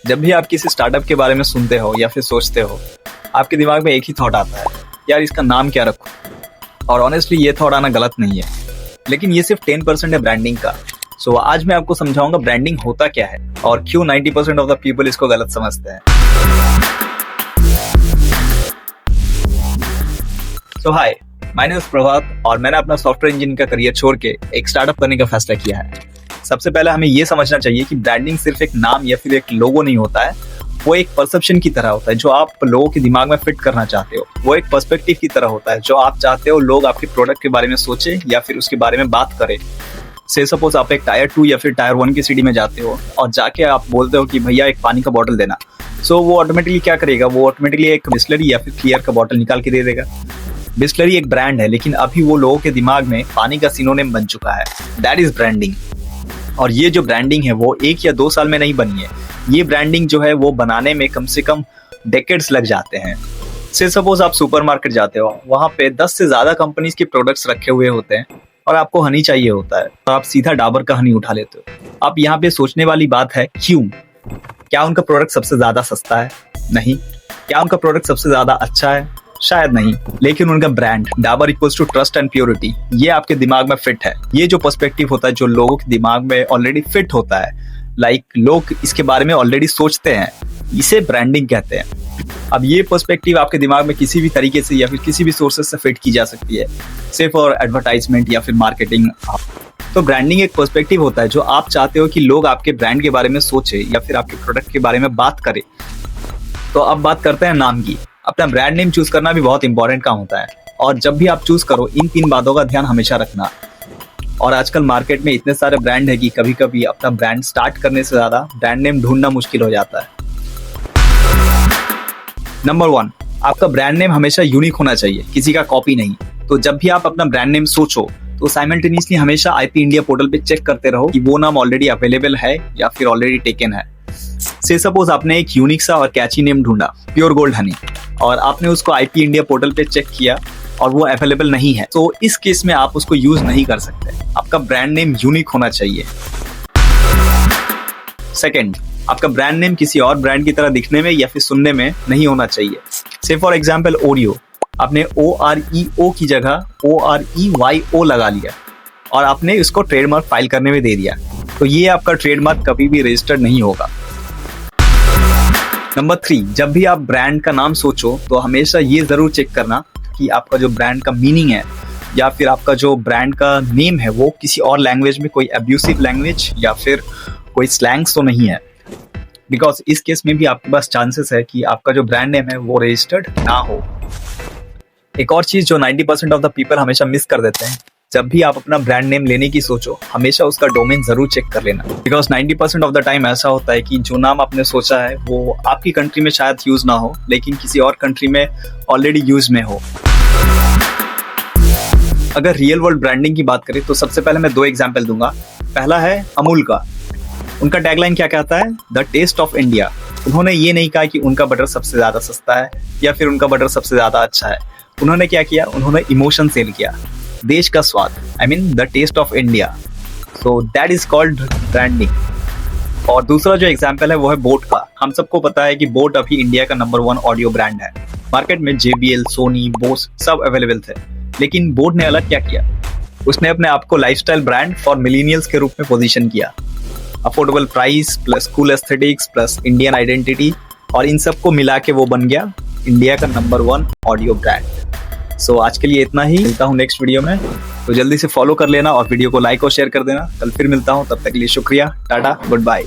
जब भी आप किसी स्टार्टअप के बारे में सुनते हो या फिर सोचते हो, आपके दिमाग में एक ही थॉट आता है, यार इसका नाम क्या रखूं। और ऑनेस्टली ये थॉट आना गलत नहीं है, लेकिन ये सिर्फ 10% है ब्रांडिंग का। सो आज मैं आपको समझाऊंगा ब्रांडिंग होता क्या है और क्यों 90% ऑफ द पीपल इसको गलत समझते हैं। सो हाय, माय नेम इज प्रभात और मैंने अपना सॉफ्टवेयर इंजीनियरिंग का करियर छोड़ के एक स्टार्टअप करने का फैसला किया है। सबसे पहले हमें ये समझना चाहिए कि ब्रांडिंग सिर्फ एक नाम या फिर एक लोगो नहीं होता है, वो एक परसेप्शन की तरह होता है जो आप लोगों के दिमाग में फिट करना चाहते हो। वो एक पर्सपेक्टिव की तरह होता है जो आप चाहते हो लोग आपके प्रोडक्ट के बारे में सोचे या फिर उसके बारे में बात करें। से सपोज आप एक टायर 2 या फिर टायर 1 की सिटी में जाते हो और जाके आप बोलते हो कि भैया एक पानी का बॉटल देना। सो वो ऑटोमेटिकली क्या करेगा, वो ऑटोमेटिकली एक बिस्लरी या फिर क्लियर का बॉटल निकाल के दे देगा। बिस्लरी एक ब्रांड है, लेकिन अभी वो लोगों के दिमाग में पानी का सिनोनिम बन चुका है। That is branding. और ये जो ब्रांडिंग है वो 1 या 2 साल में नहीं बनी है। ये ब्रांडिंग जो है वो बनाने में कम से कम डेकेड्स लग जाते हैं। से सपोज आप सुपरमार्केट जाते हो, वहाँ पे 10 से ज्यादा कंपनीज के प्रोडक्ट्स रखे हुए होते हैं और आपको हनी चाहिए होता है तो आप सीधा डाबर का हनी उठा लेते हो। अब यहाँ पे सोचने वाली बात है क्यों? क्या उनका प्रोडक्ट सबसे ज्यादा सस्ता है? नहीं। क्या उनका प्रोडक्ट सबसे ज्यादा अच्छा है? शायद नहीं। लेकिन उनका brand Dabur equals to trust and purity, ये आपके दिमाग में फिट है। ये जो पर्सपेक्टिव होता है जो लोगों के दिमाग में ऑलरेडी फिट होता है, लाइक लोग इसके बारे में ऑलरेडी सोचते हैं, इसे ब्रांडिंग कहते हैं। अब ये पर्सपेक्टिव आपके दिमाग में किसी भी तरीके से या फिर किसी भी सोर्सेज से फिट की जा सकती है, सिर्फ और एडवर्टाइजमेंट या फिर मार्केटिंग। तो ब्रांडिंग एक पर्सपेक्टिव होता है जो आप चाहते हो कि लोग आपके ब्रांड के बारे में सोचे या फिर आपके प्रोडक्ट के बारे में बात करें। तो अब बात करते हैं नाम की। अपना ब्रांड नेम चूज करना भी बहुत इंपॉर्टेंट काम होता है, और जब भी आप चूज करो इन 3 बातों का ध्यान हमेशा रखना। और आजकल मार्केट में इतने सारे ब्रांड है कि कभी कभी अपना ब्रांड स्टार्ट करने से ज्यादा ब्रांड नेम ढूंढना मुश्किल हो जाता है। नंबर 1, आपका ब्रांड नेम हमेशा यूनिक होना चाहिए, किसी का कॉपी नहीं। तो जब भी आप अपना ब्रांड नेम सोचो तो साइमल्टेनियसली हमेशा आईपी इंडिया पोर्टल पे चेक करते रहो कि वो नाम ऑलरेडी अवेलेबल है या फिर ऑलरेडी टेकन है। से सपोज आपने एक यूनिक सा और कैची नेम ढूंढा, प्योर गोल्ड हनी, और आपने उसको आईपी इंडिया पोर्टल पे चेक किया और वो अवेलेबल नहीं है, तो इस केस में आप उसको यूज नहीं कर सकते। आपका ब्रांड नेम यूनिक होना चाहिए। सेकंड, आपका ब्रांड नेम किसी और ब्रांड की तरह दिखने में या फिर सुनने में नहीं होना चाहिए। से फॉर एग्जांपल ओरियो, आपने OREO की जगह OREYO लगा लिया और आपने इसको ट्रेडमार्क फाइल करने में दे दिया, तो ये आपका ट्रेडमार्क कभी भी रजिस्टर्ड नहीं होगा। नंबर 3, जब भी आप ब्रांड का नाम सोचो तो हमेशा ये जरूर चेक करना कि आपका जो ब्रांड का मीनिंग है या फिर आपका जो ब्रांड का नेम है वो किसी और लैंग्वेज में कोई अब्यूसिव लैंग्वेज या फिर कोई स्लैंग्स तो नहीं है, बिकॉज इस केस में भी आपके पास चांसेस है कि आपका जो ब्रांड नेम है वो रजिस्टर्ड ना हो। एक और चीज जो 90% ऑफ द पीपल हमेशा मिस कर देते हैं, जब भी आप अपना ब्रांड नेम लेने की सोचो हमेशा उसका डोमेन जरूर चेक कर लेना, बिकॉज 90% ऑफ द टाइम ऐसा होता है कि जो नाम आपने सोचा है वो आपकी कंट्री में शायद यूज ना हो लेकिन किसी और कंट्री में ऑलरेडी यूज में हो। अगर रियल वर्ल्ड ब्रांडिंग की बात करें तो सबसे पहले मैं 2 एग्जाम्पल दूंगा। पहला है अमूल का। उनका टैगलाइन क्या कहता है? The taste of India. उन्होंने ये नहीं कहा कि उनका बटर सबसे ज्यादा सस्ता है या फिर उनका बटर सबसे ज्यादा अच्छा है। उन्होंने क्या किया? उन्होंने इमोशन सेल किया, देश का स्वाद, I mean the taste of India. So that is called branding. और दूसरा जो एग्जाम्पल है वो है बोट का। हम सबको पता है कि बोट अभी इंडिया का नंबर 1 ऑडियो ब्रांड है। मार्केट में JBL, सोनी, बोस सब अवेलेबल थे, लेकिन बोट ने अलग क्या किया? उसने अपने आप को लाइफस्टाइल ब्रांड फॉर मिलेनियल्स के रूप में पोजीशन किया। Affordable price plus cool aesthetics plus Indian identity, और इन सबको मिला के वो बन गया इंडिया का नंबर 1 ऑडियो ब्रांड। सो आज के लिए इतना ही। मिलता हूँ नेक्स्ट वीडियो में, तो जल्दी से फॉलो कर लेना और वीडियो को लाइक और शेयर कर देना। कल फिर मिलता हूँ, तब तक के लिए शुक्रिया, टाटा, गुड बाय।